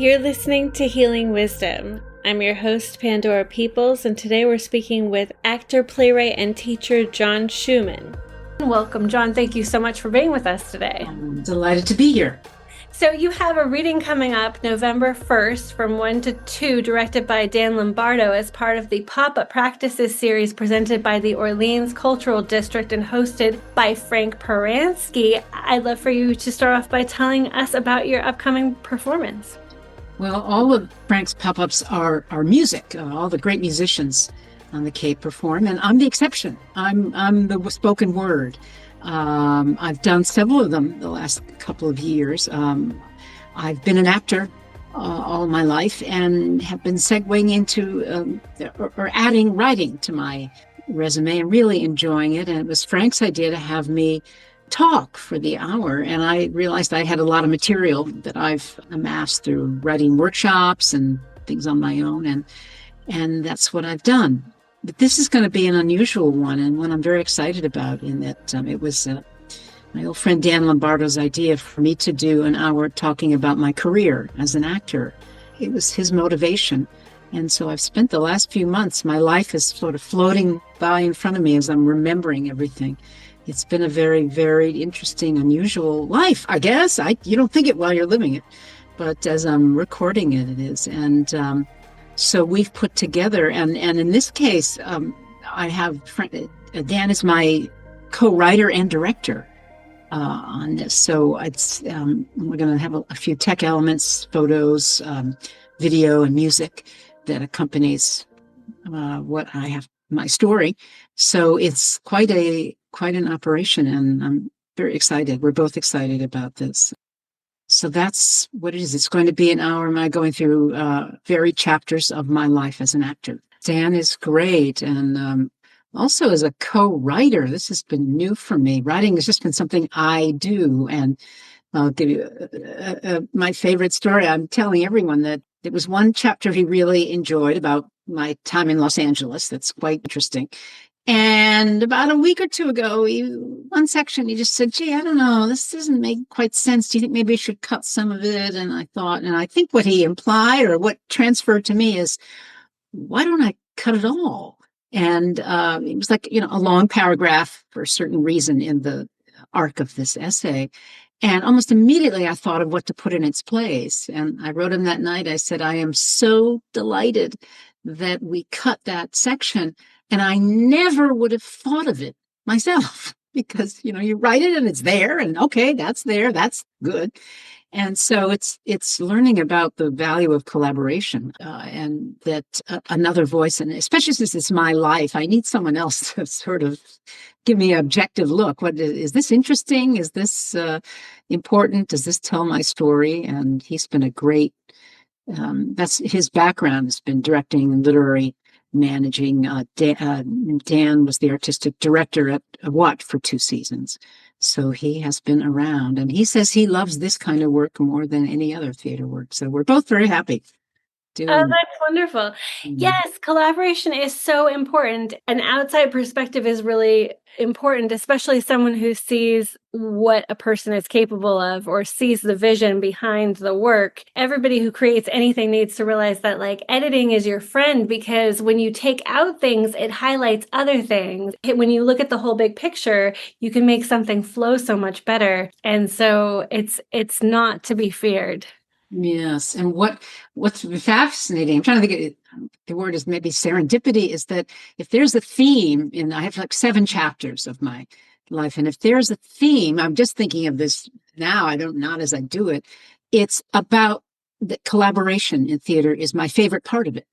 You're listening to Healing Wisdom. I'm your host, Pandora Peoples, and today we're speaking with actor, playwright, and teacher John Shuman. Welcome, John. Thank you so much for being with us today. I'm delighted to be here. So you have a reading coming up November 1st from 1 to 2, directed by Dan Lombardo as part of the Pop-Up Practices series presented by the Orleans Cultural District and hosted by Frank Paransky. I'd love for you to start off by telling us about your upcoming performance. Well, all of Frank's pop-ups are music. All the great musicians on the Cape perform, and I'm the exception. I'm the spoken word. I've done several of them the last couple of years. I've been an actor all my life and have been segueing into or adding writing to my resume and really enjoying it. And it was Frank's idea to have me talk for the hour, and I realized I had a lot of material that I've amassed through writing workshops and things on my own, and that's what I've done. But this is going to be an unusual one, and one I'm very excited about, in that it was my old friend Dan Lombardo's idea for me to do an hour talking about my career as an actor. It was his motivation. And so I've spent the last few months, my life is sort of floating by in front of me as I'm remembering everything. It's been a very, very interesting, unusual life, I guess. You don't think it while you're living it, but as I'm recording it, it is. And so we've put together, and in this case, I have Dan is my co-writer and director on this. So it's we're going to have a few tech elements, photos, video, and music that accompanies what I have, my story. So it's quite an operation, and I'm very excited. We're both excited about this. So that's what it is. It's going to be an hour. Am I going through varied chapters of my life as an actor? Dan is great, and also as a co-writer, this has been new for me. Writing has just been something I do, and I'll give you my favorite story. I'm telling everyone that it was one chapter he really enjoyed about my time in Los Angeles. That's quite interesting. And about a week or two ago, one section, he just said, gee, I don't know, this doesn't make quite sense. Do you think maybe I should cut some of it? And I think what he implied, or what transferred to me, is, why don't I cut it all? And it was like, a long paragraph for a certain reason in the arc of this essay. And almost immediately I thought of what to put in its place. And I wrote him that night, I said, I am so delighted that we cut that section. And I never would have thought of it myself, because, you write it and it's there, and okay, that's there, that's good. And so it's learning about the value of collaboration, and that another voice, and especially since it's my life, I need someone else to sort of give me an objective look. What is this interesting? Is this important? Does this tell my story? And he's been a great, that's his background, has been directing and literary managing. Dan was the artistic director at What for 2 seasons. So he has been around, and he says he loves this kind of work more than any other theater work. So we're both very happy. Oh, that's wonderful. Yes, collaboration is so important. An outside perspective is really important, especially someone who sees what a person is capable of or sees the vision behind the work. Everybody who creates anything needs to realize that, editing is your friend, because when you take out things, it highlights other things. When you look at the whole big picture, you can make something flow so much better. And so it's not to be feared. Yes. And what's fascinating, I'm trying to think, the word is maybe serendipity, is that if there's a theme, and I have 7 chapters of my life, and if there's a theme, I'm just thinking of this now, not as I do it, it's about the collaboration in theater is my favorite part of it.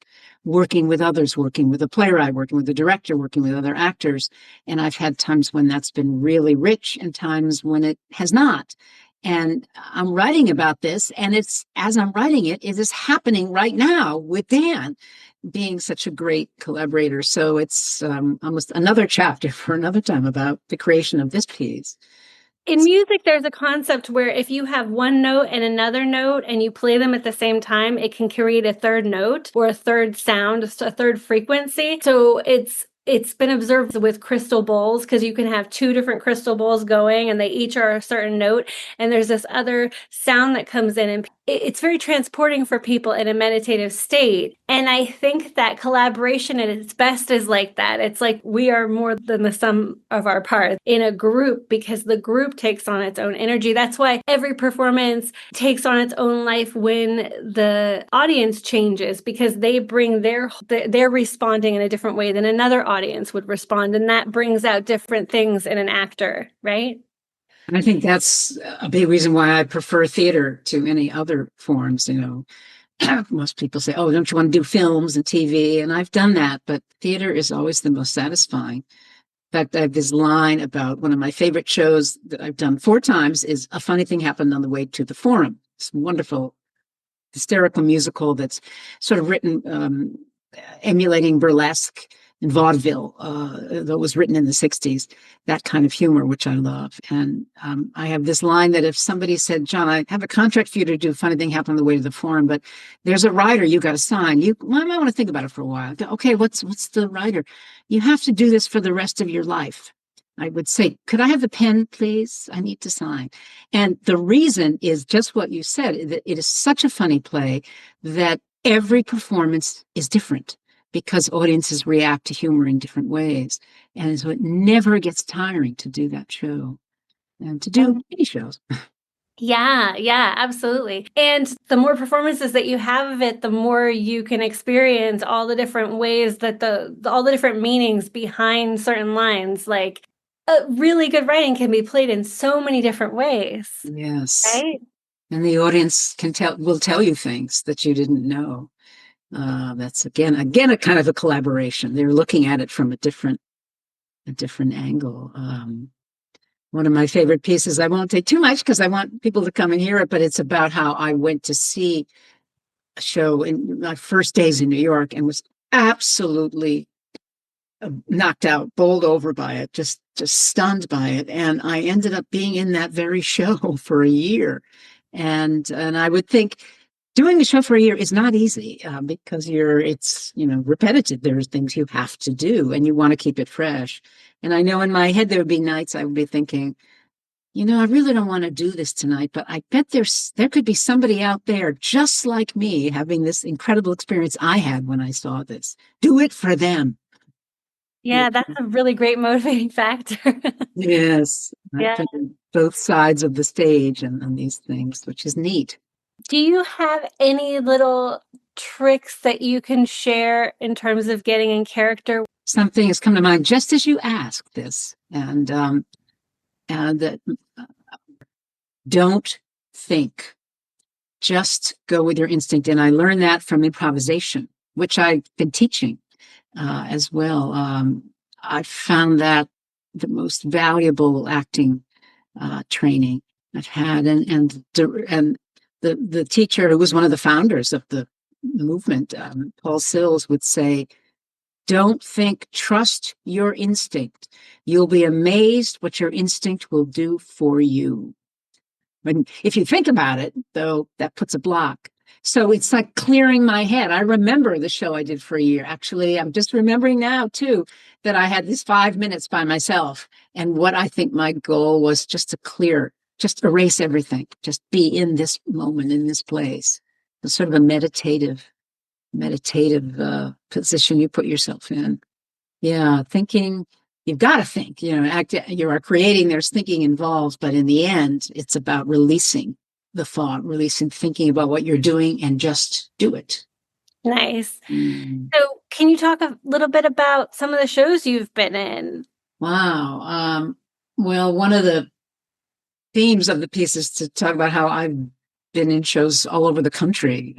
Working with others, working with a playwright, working with a director, working with other actors. And I've had times when that's been really rich and times when it has not. And I'm writing about this, and as I'm writing it is happening right now with Dan being such a great collaborator. So it's almost another chapter for another time about the creation of this piece. In music, there's a concept where if you have one note and another note and you play them at the same time, it can create a third note or a third sound, a third frequency. So it's been observed with crystal bowls, because you can have 2 different crystal bowls going and they each are a certain note. And there's this other sound that comes in, and it's very transporting for people in a meditative state. And I think that collaboration at its best is like that. It's like we are more than the sum of our parts in a group, because the group takes on its own energy. That's why every performance takes on its own life when the audience changes, because they bring they're responding in a different way than another audience would respond. And that brings out different things in an actor, right? And I think that's a big reason why I prefer theater to any other forms. Most people say, oh, don't you want to do films and TV? And I've done that, but theater is always the most satisfying. In fact, I have this line about one of my favorite shows that I've done 4 times is A Funny Thing Happened on the Way to the Forum. It's wonderful, hysterical musical that's sort of written emulating burlesque and vaudeville that was written in the 60s, that kind of humor, which I love. And I have this line that if somebody said, John, I have a contract for you to do A Funny Thing Happened on the Way to the Forum, but there's a rider you got to sign. I might want to think about it for a while. Okay, what's the rider? You have to do this for the rest of your life. I would say, could I have the pen, please? I need to sign. And the reason is just what you said, that it is such a funny play that every performance is different, because audiences react to humor in different ways. And so it never gets tiring to do that show and to do any shows. Yeah, absolutely. And the more performances that you have of it, the more you can experience all the different ways that all the different meanings behind certain lines. Like, really good writing can be played in so many different ways. Yes. Right? And the audience will tell you things that you didn't know. That's again a kind of a collaboration. They're looking at it from a different angle. One of my favorite pieces, I won't take too much because I want people to come and hear it, but it's about how I went to see a show in my first days in New York and was absolutely knocked out, bowled over by it, just stunned by it. And I ended up being in that very show for a year. And I would think doing a show for a year is not easy because it's repetitive. There's things you have to do and you want to keep it fresh. And I know in my head there would be nights I would be thinking, I really don't want to do this tonight, but I bet there could be somebody out there just like me having this incredible experience I had when I saw this. Do it for them. Yeah, that's a really great motivating factor. Yes. Yeah. I've been on both sides of the stage and these things, which is neat. Do you have any little tricks that you can share in terms of getting in character? Something has come to mind just as you asked this, and that don't think, just go with your instinct. And I learned that from improvisation, which I've been teaching as well. I found that the most valuable acting training I've had, and the teacher who was one of the founders of the movement, Paul Sills, would say, don't think, trust your instinct. You'll be amazed what your instinct will do for you. And if you think about it, though, that puts a block. So it's like clearing my head. I remember the show I did for a year. Actually, I'm just remembering now, too, that I had these 5 minutes by myself. And what I think my goal was just just erase everything, just be in this moment, in this place. It's sort of a meditative position you put yourself in. Yeah, thinking, you've got to think, you are creating, there's thinking involved, but in the end, it's about releasing the thought, releasing thinking about what you're doing and just do it. Nice. So can you talk a little bit about some of the shows you've been in? Wow. Well, one of the themes of the piece is to talk about how I've been in shows all over the country,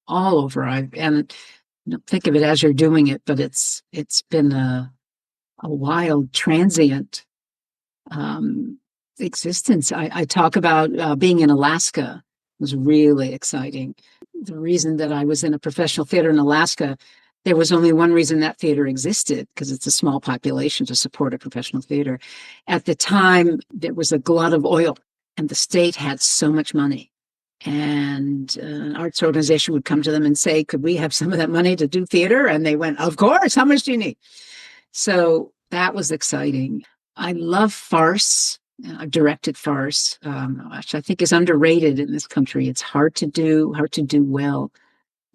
all over. And think of it as you're doing it, but it's been a wild, transient existence. I talk about being in Alaska. It was really exciting. The reason that I was in a professional theater in Alaska, there was only one reason that theater existed, because it's a small population to support a professional theater. At the time, there was a glut of oil, and the state had so much money. And an arts organization would come to them and say, could we have some of that money to do theater? And they went, of course, how much do you need? So that was exciting. I love farce. I've directed farce, which I think is underrated in this country. It's hard to do well.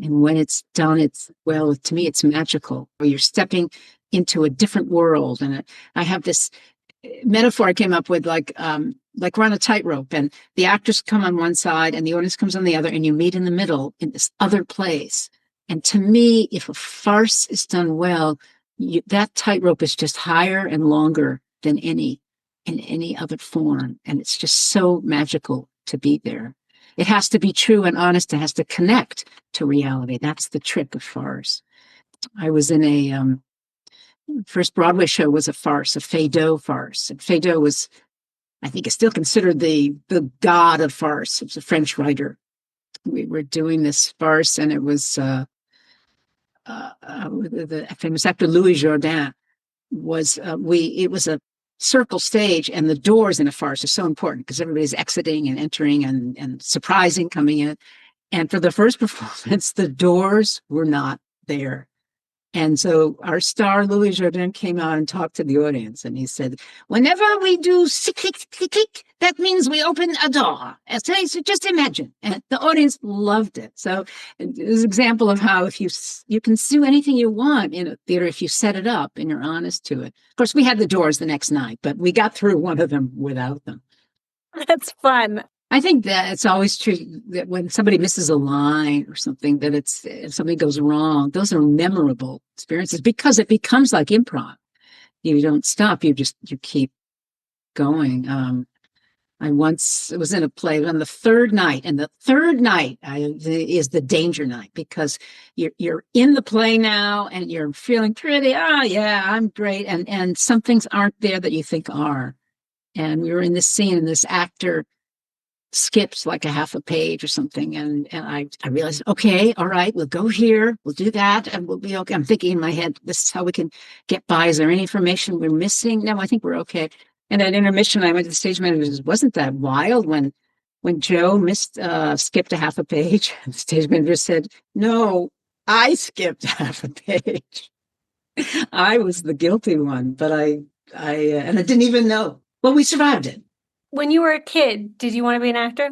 And when it's done, to me, it's magical. You're stepping into a different world. And I have this metaphor I came up with, like we're on a tightrope and the actors come on one side and the audience comes on the other, and you meet in the middle in this other place. And to me, if a farce is done well, that tightrope is just higher and longer than in any other form. And it's just so magical to be there. It has to be true and honest. It has to connect to reality. That's the trick of farce. I was in a first Broadway show was a farce, a Feydeau farce. And Feydeau was, I think, is still considered the god of farce. It was a French writer. We were doing this farce, and it was the famous actor Louis Jourdain was. It was a circle stage, and the doors in a farce are so important because everybody's exiting and entering and surprising coming in. And for the first performance, the doors were not there. And so our star, Louis Jourdain, came out and talked to the audience. And he said, whenever we do click, click, click, click, that means we open a door. So just imagine. And the audience loved it. So it was an example of how if you can do anything you want in a theater if you set it up and you're honest to it. Of course, we had the doors the next night, but we got through one of them without them. That's fun. I think that it's always true that when somebody misses a line or something, that if something goes wrong, those are memorable experiences because it becomes like improv. You don't stop. You keep going. I once was in a play on the third night, and the third night is the danger night because you're in the play now and you're feeling pretty, yeah, I'm great. And some things aren't there that you think are. And we were in this scene and this actor skipped like a half a page or something. And I realized, okay, all right, we'll go here, we'll do that, and we'll be okay. I'm thinking in my head, this is how we can get by. Is there any information we're missing? No, I think we're okay. And at intermission, I went to the stage manager and said, wasn't that wild when Joe skipped a half a page? And the stage manager said, no, I skipped half a page. I was the guilty one, but and I didn't even know. Well, we survived it. When you were a kid, did you want to be an actor?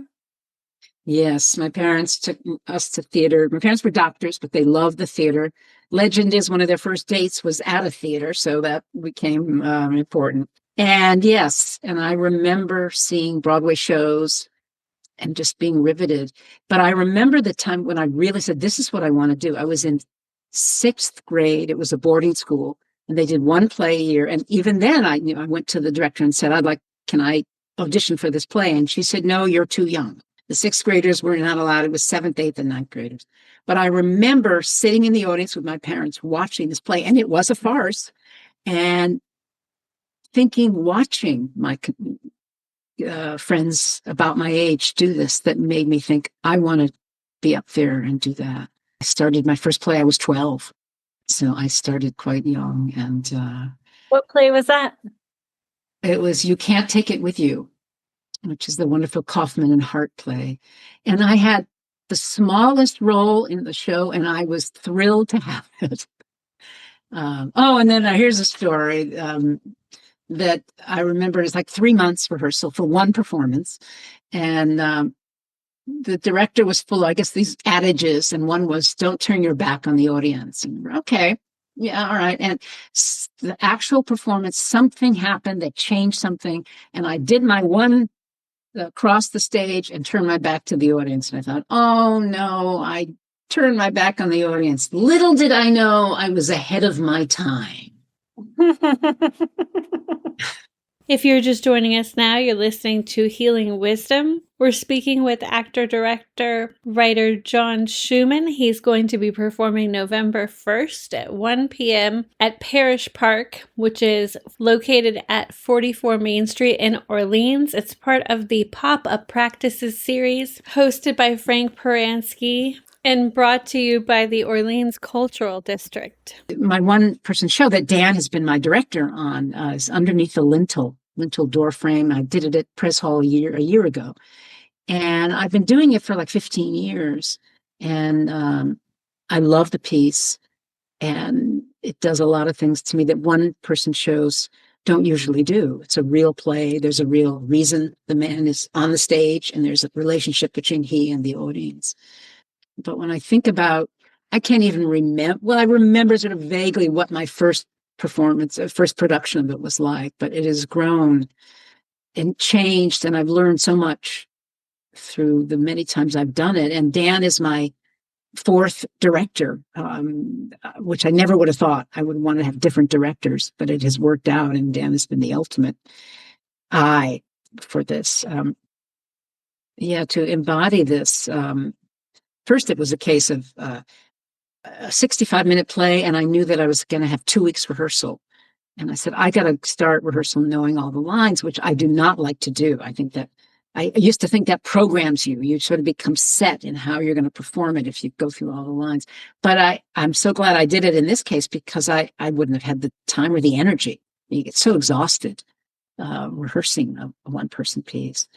Yes, my parents took us to theater. My parents were doctors, but they loved the theater. Legend is one of their first dates was at a theater, so that became important. And yes, and I remember seeing Broadway shows and just being riveted. But I remember the time when I really said, this is what I want to do. I was in 6th grade. It was a boarding school, and they did one play a year. And even then, I went to the director and said, can I audition for this play? And she said, no, you're too young. The 6th graders were not allowed. It was 7th, 8th, and 9th graders. But I remember sitting in the audience with my parents watching this play, and it was a farce, and watching my friends about my age do this, that made me think, I want to be up there and do that. I started my first play, I was 12. So I started quite young. And what play was that? It was You Can't Take It With You, which is the wonderful Kaufman and Hart play. And I had the smallest role in the show, and I was thrilled to have it. And then here's a story that I remember. It's like 3 months rehearsal for one performance. And the director was full of, I guess, these adages. And one was, don't turn your back on the audience. And okay. Yeah, all right. And the actual performance, something happened that changed something. And I did my one across the stage and turned my back to the audience. And I thought, oh no, I turned my back on the audience. Little did I know I was ahead of my time. If you're just joining us now, you're listening to Healing Wisdom. We're speaking with actor, director, writer John Shuman. He's going to be performing November 1st at 1 p.m. at Parish Park, which is located at 44 Main Street in Orleans. It's part of the Pop-Up Practices series hosted by Frank Peransky and brought to you by the Orleans Cultural District. My one-person show that Dan has been my director on is Underneath the Lintel door frame. I did it at Press Hall a year ago. And I've been doing it for like 15 years. And I love the piece. And it does a lot of things to me that one-person shows don't usually do. It's a real play. There's a real reason the man is on the stage, and there's a relationship between he and the audience. But when I think about, I can't even remember, well, I remember sort of vaguely what my first performance, first production of it was like, but it has grown and changed, and I've learned so much through the many times I've done it. And Dan is my fourth director, which I never would have thought I would want to have different directors, but it has worked out, and Dan has been the ultimate eye for this. To embody this. First, it was a case of a 65-minute play, and I knew that I was going to have 2 weeks rehearsal. And I said, I got to start rehearsal knowing all the lines, which I do not like to do. I used to think that programs you. You sort of become set in how you're going to perform it if you go through all the lines. But I'm so glad I did it in this case, because I wouldn't have had the time or the energy. You get so exhausted rehearsing a one-person piece.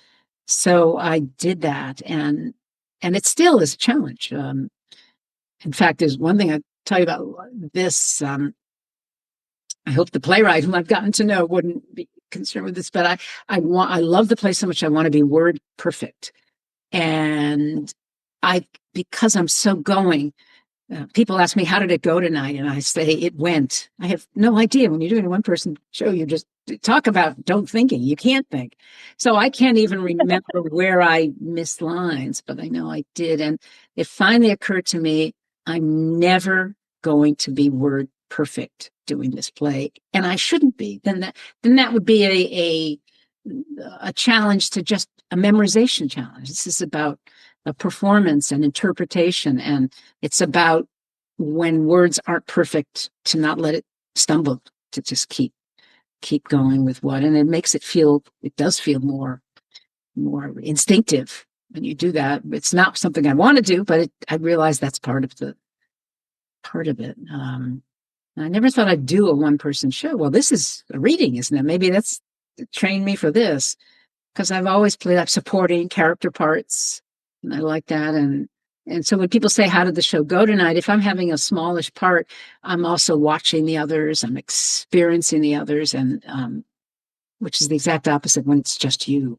So I did that, and it still is a challenge. In fact, there's one thing I tell you about this. I hope the playwright whom I've gotten to know wouldn't be concerned with this, but I love the play so much. I want to be word perfect. And because I'm so going, people ask me, how did it go tonight? And I say, it went. I have no idea. When you're doing a one-person show, you just talk about don't thinking. You can't think. So I can't even remember where I missed lines, but I know I did. And it finally occurred to me, I'm never going to be word perfect doing this play, and I shouldn't be. Then that would be a challenge, to just a memorization challenge. This is about a performance and interpretation, and it's about, when words aren't perfect, to not let it stumble, to just keep going with what, and it does feel more instinctive when you do that. It's not something I want to do, but I realize that's part of it. I never thought I'd do a one-person show. Well, this is a reading, isn't it? Maybe that's trained me for this, because I've always played like supporting character parts, and I like that. And so when people say, how did the show go tonight? If I'm having a smallish part, I'm also watching the others. I'm experiencing the others, and which is the exact opposite when it's just you.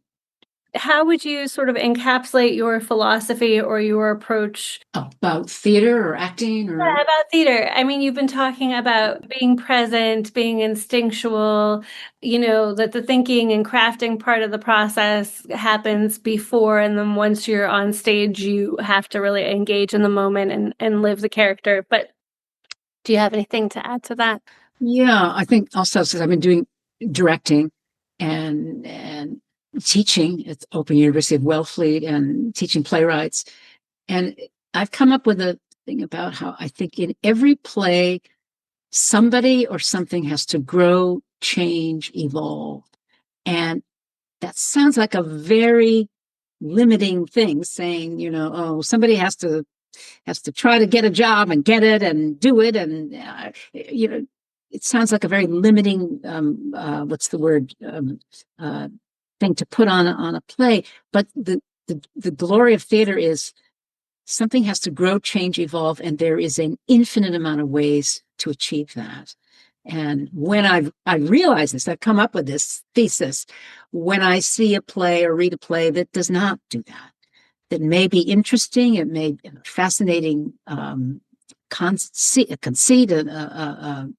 How would you sort of encapsulate your philosophy or your approach? About theater or acting? Or... Yeah, about theater. I mean, you've been talking about being present, being instinctual, that the thinking and crafting part of the process happens before, and then once you're on stage, you have to really engage in the moment and live the character. But do you have anything to add to that? Yeah, I think also, since I've been doing directing and teaching at Open University of Wellfleet and teaching playwrights. And I've come up with a thing about how I think in every play, somebody or something has to grow, change, evolve. And that sounds like a very limiting thing, saying, somebody has to try to get a job and get it and do it. And, it sounds like a very limiting, thing to put on a play. But the glory of theater is something has to grow, change, evolve, and there is an infinite amount of ways to achieve that. And when I've realized this, I've come up with this thesis, when I see a play or read a play that does not do that may be interesting, it may be a fascinating conceit, a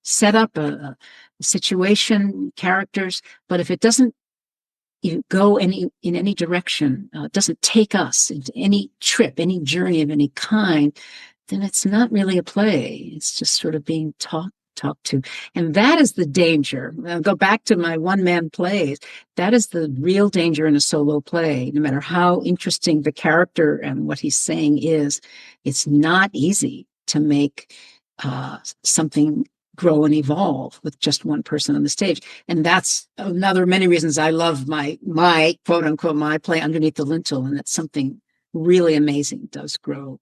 setup, a situation, characters, but if it doesn't go in any direction, doesn't take us into any trip, any journey of any kind, then it's not really a play. It's just sort of being talked to. And that is the danger. I'll go back to my one-man plays. That is the real danger in a solo play. No matter how interesting the character and what he's saying is, it's not easy to make something grow and evolve with just one person on the stage. And that's another many reasons I love my quote unquote, my play Underneath the Lintel. And that something really amazing does grow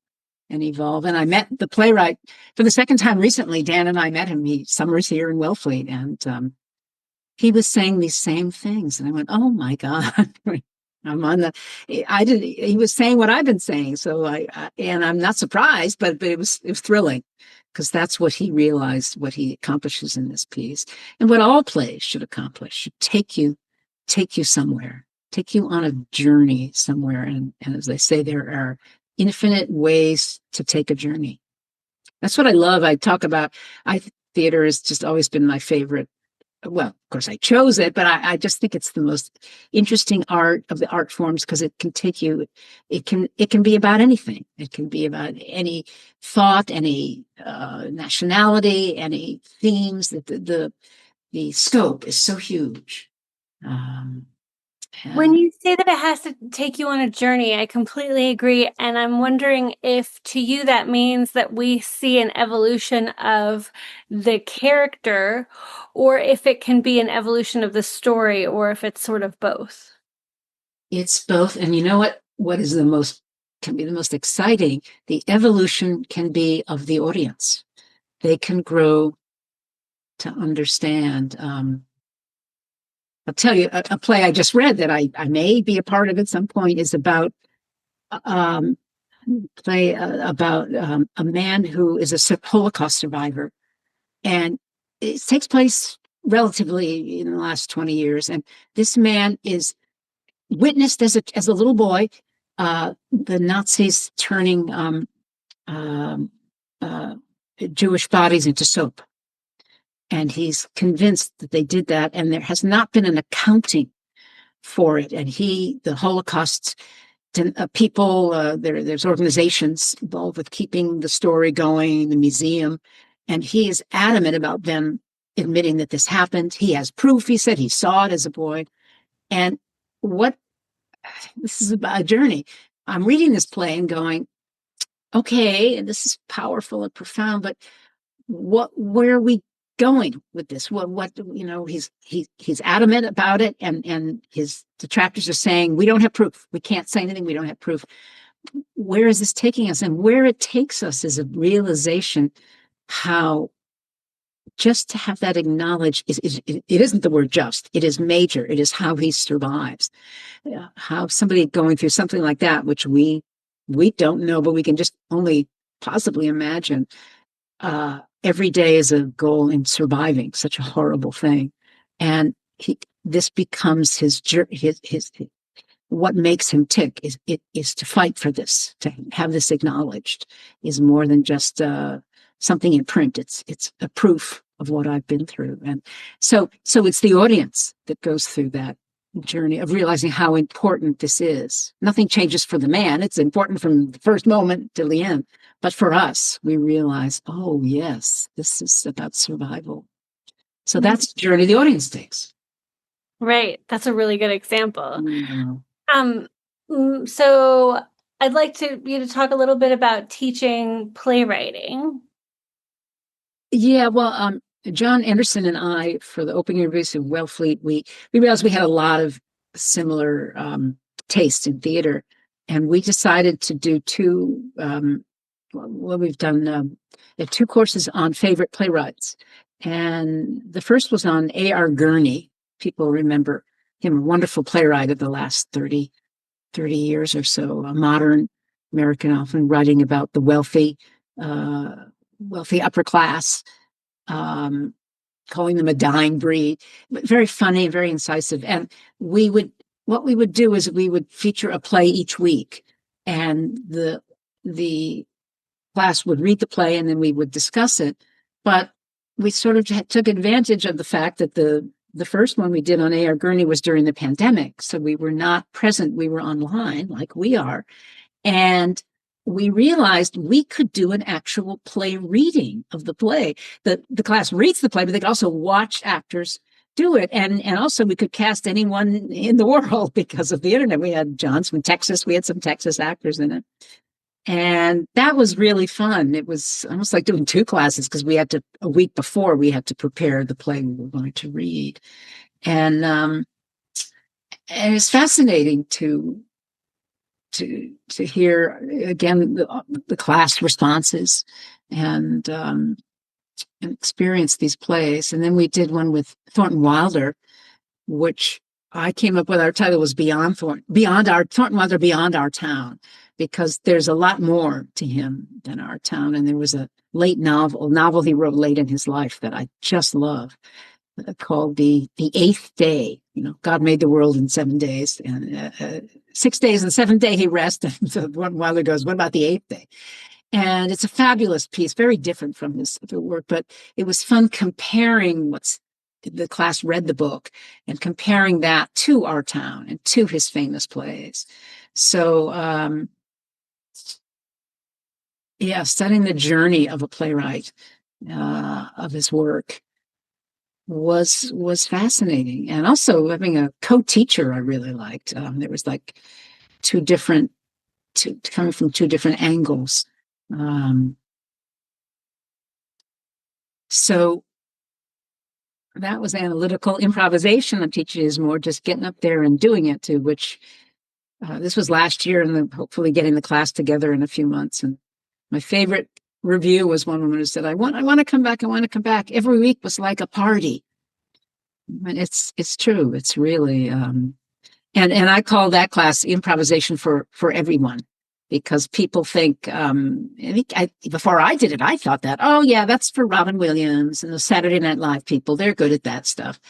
and evolve. And I met the playwright for the second time recently. Dan and I met him. He summers here in Wellfleet, and he was saying these same things. And I went, oh my God. He was saying what I've been saying. So and I'm not surprised, but it was thrilling. because that's what he realized, what he accomplishes in this piece, and what all plays should accomplish, should take you somewhere, take you on a journey somewhere. And as they say, there are infinite ways to take a journey. That's what I love. I talk about, theater has just always been my favorite. Well, of course I chose it, but I just think it's the most interesting art of the art forms, because it can take you, it can be about anything. It can be about any thought, any nationality, any themes. That the scope is so huge. When you say that it has to take you on a journey, I completely agree. And I'm wondering if to you that means that we see an evolution of the character, or if it can be an evolution of the story, or if it's sort of both. It's both. And you know what is can be the most exciting? The evolution can be of the audience. They can grow to understand. I'll tell you, a play I just read that I may be a part of at some point is about a man who is a Holocaust survivor, and it takes place relatively in the last 20 years. And this man is witnessed as a little boy, the Nazis turning Jewish bodies into soap. And he's convinced that they did that, and there has not been an accounting for it. And the Holocaust people, there's organizations involved with keeping the story going, the museum, and he is adamant about them admitting that this happened. He has proof. He said he saw it as a boy. And this is about a journey. I'm reading this play and going, okay, this is powerful and profound, but where are we going with this? He's adamant about it, and his detractors are saying, we don't have proof. We can't say anything. We don't have proof. Where is this taking us? And where it takes us is a realization how just to have that acknowledged it isn't the word just, it is major. It is how he survives. How somebody going through something like that, which we don't know, but we can just only possibly imagine. Every day is a goal in surviving such a horrible thing, and this becomes his what makes him tick is to fight for this, to have this acknowledged, is more than just something in print. It's a proof of what I've been through, and so it's the audience that goes through that journey of realizing how important this is. Nothing changes for the man. It's important from the first moment till the end. But for us, we realize, oh, yes, this is about survival. So that's the journey the audience takes. Right. That's a really good example. Mm-hmm. So I'd like you to talk a little bit about teaching playwriting. Yeah, well, John Anderson and I, for the Open University of Wellfleet, we realized we had a lot of similar tastes in theater, and we decided to do two. We've done 2 courses on favorite playwrights, and the first was on A.R. Gurney. People remember him, a wonderful playwright of the last 30 years or so, a modern American, often writing about the wealthy upper class. Calling them a dying breed, but very funny, very incisive. And what we would do is we would feature a play each week, and the class would read the play, and then we would discuss it. But we sort of took advantage of the fact that the first one we did on A.R. Gurney was during the pandemic, so we were not present. We were online, like we are, and we realized we could do an actual play reading of the play. The class reads the play, but they could also watch actors do it. And also we could cast anyone in the world because of the internet. We had John's from Texas. We had some Texas actors in it. And that was really fun. It was almost like doing 2 classes, because a week before, we had to prepare the play we were going to read. And it's fascinating to hear again the class responses and experience these plays. And then we did one with Thornton Wilder, which I came up with. Our title was Thornton Wilder Beyond Our Town, because there's a lot more to him than our town. And there was a novel he wrote late in his life that I just love, called the Eighth Day. God made the world in 7 days, and 6 days, and 7th day he rested. So one while he goes, what about the eighth day? And it's a fabulous piece, very different from his other work, but it was fun comparing the class read the book and comparing that to our town and to his famous plays. So, studying the journey of a playwright, of his work was fascinating. And also having a co-teacher I really liked. There was like coming from two different angles. So that was analytical. Improvisation I'm teaching is more just getting up there and doing it, to which this was last year, and hopefully getting the class together in a few months. And my favorite review was one woman who said, I want to come back. I want to come back. Every week was like a party. And it's true. It's really, and I call that class improvisation for everyone, because people think, before I did it, I thought that, oh yeah, that's for Robin Williams and the Saturday Night Live people. They're good at that stuff.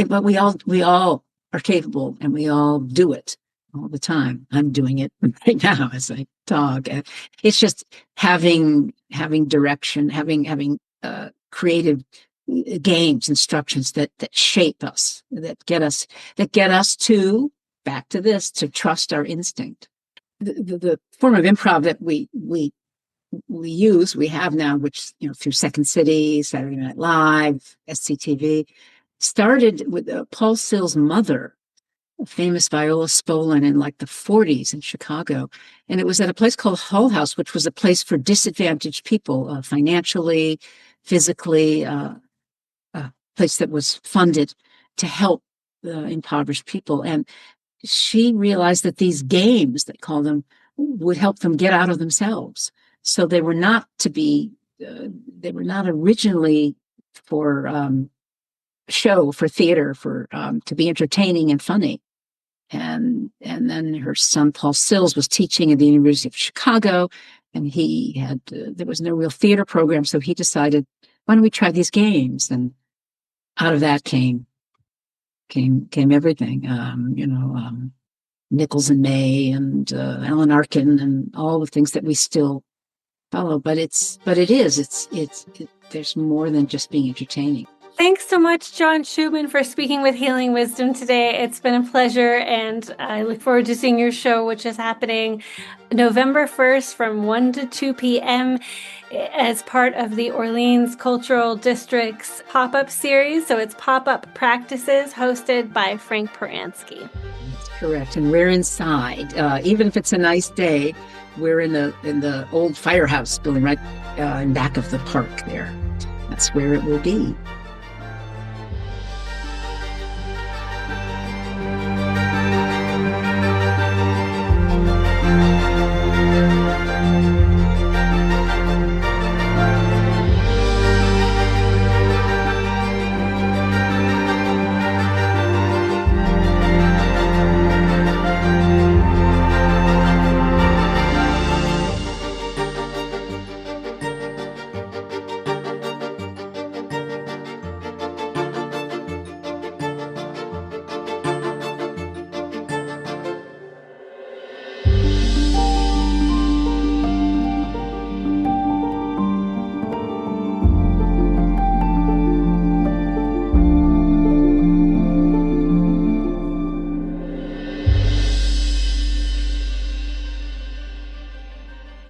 But we all are capable, and we all do it all the time. I'm doing it right now as I talk. It's just having direction, having creative games, instructions that shape us, that get us to, back to this, to trust our instinct. The form of improv that we have now, which, through Second City, Saturday Night Live, SCTV, started with Paul Sill's mother, a famous Viola Spolin, in like the 40s in Chicago. And it was at a place called Hull House, which was a place for disadvantaged people, financially, physically, a place that was funded to help impoverished people. And she realized that these games, they call them, would help them get out of themselves. So they were not originally for show, for theater, for to be entertaining and funny. And then her son Paul Sills was teaching at the University of Chicago, and he had there was no real theater program, so he decided, why don't we try these games? And out of that came everything. Nichols and May and Alan Arkin and all the things that we still follow. But there's more than just being entertaining. Thanks so much, John Shuman, for speaking with Healing Wisdom today. It's been a pleasure, and I look forward to seeing your show, which is happening November 1st from 1 to 2 p.m. as part of the Orleans Cultural District's pop-up series. So it's Pop-Up Practices, hosted by Frank Paransky. That's correct. And we're inside. Even if it's a nice day, we're in the old firehouse building right in back of the park there. That's where it will be.